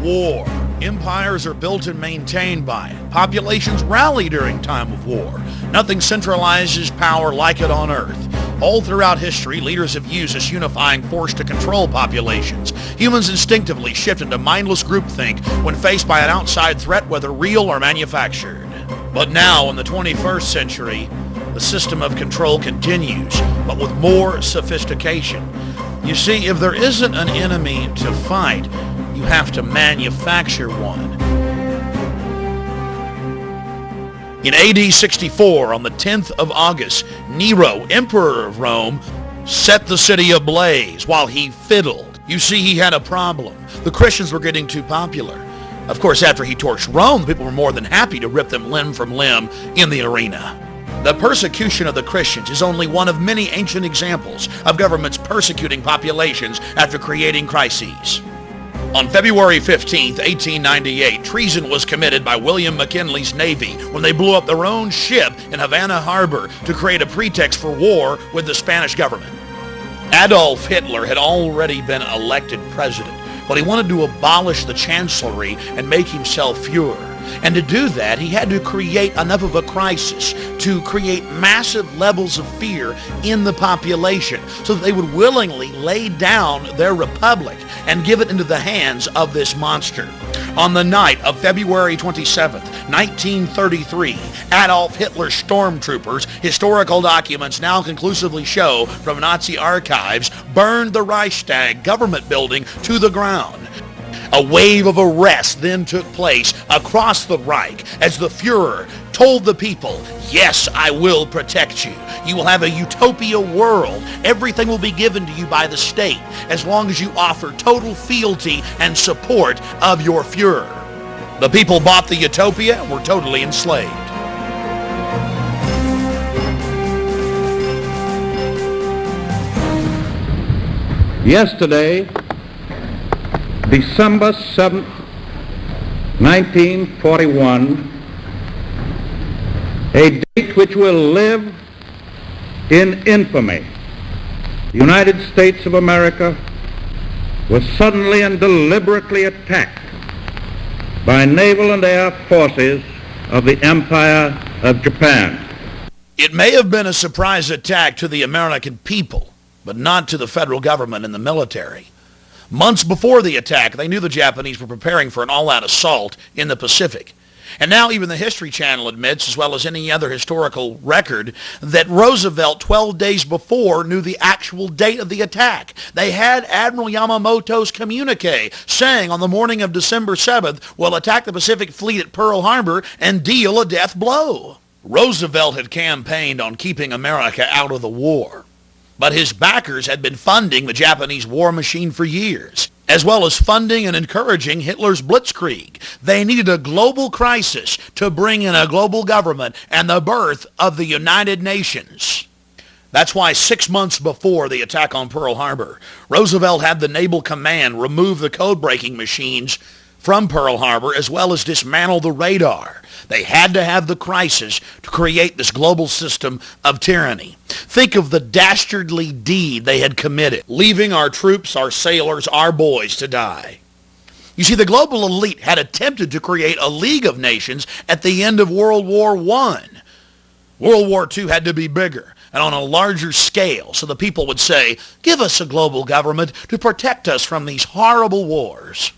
War. Empires are built and maintained by it. Populations rally during time of war. Nothing centralizes power like it on Earth. All throughout history, leaders have used this unifying force to control populations. Humans instinctively shift into mindless groupthink when faced by an outside threat, whether real or manufactured. But now, in the 21st century, the system of control continues, but with more sophistication. You see, if there isn't an enemy to fight, you have to manufacture one. In AD 64, on the 10th of August, Nero, emperor of Rome, set the city ablaze while he fiddled. You see, he had a problem. The Christians were getting too popular. Of course, after he torched Rome, people were more than happy to rip them limb from limb in the arena. The persecution of the Christians is only one of many ancient examples of governments persecuting populations after creating crises. On February 15, 1898, treason was committed by William McKinley's Navy when they blew up their own ship in Havana Harbor to create a pretext for war with the Spanish government. Adolf Hitler had already been elected president, but he wanted to abolish the chancellery and make himself Führer. And to do that, he had to create enough of a crisis to create massive levels of fear in the population so that they would willingly lay down their republic and give it into the hands of this monster. On the night of February 27, 1933, Adolf Hitler's stormtroopers, historical documents now conclusively show from Nazi archives, burned the Reichstag government building to the ground. A wave of arrests then took place across the Reich as the Führer told the people, "Yes, I will protect you. You will have a utopia world. Everything will be given to you by the state as long as you offer total fealty and support of your Führer." The people bought the utopia and were totally enslaved. Yesterday, December 7th, 1941, a date which will live in infamy. The United States of America was suddenly and deliberately attacked by naval and air forces of the Empire of Japan. It may have been a surprise attack to the American people, but not to the federal government and the military. Months before the attack, they knew the Japanese were preparing for an all-out assault in the Pacific. And now even the History Channel admits, as well as any other historical record, that Roosevelt 12 days before knew the actual date of the attack. They had Admiral Yamamoto's communique saying on the morning of December 7th, we'll attack the Pacific Fleet at Pearl Harbor and deal a death blow. Roosevelt had campaigned on keeping America out of the war. But his backers had been funding the Japanese war machine for years, as well as funding and encouraging Hitler's blitzkrieg. They needed a global crisis to bring in a global government and the birth of the United Nations. That's why 6 months before the attack on Pearl Harbor, Roosevelt had the Naval Command remove the code-breaking machines from Pearl Harbor, as well as dismantle the radar. They had to have the crisis to create this global system of tyranny. Think of the dastardly deed they had committed, leaving our troops, our sailors, our boys to die. You see, the global elite had attempted to create a League of Nations at the end of World War I. World War II had to be bigger and on a larger scale, so the people would say, give us a global government to protect us from these horrible wars.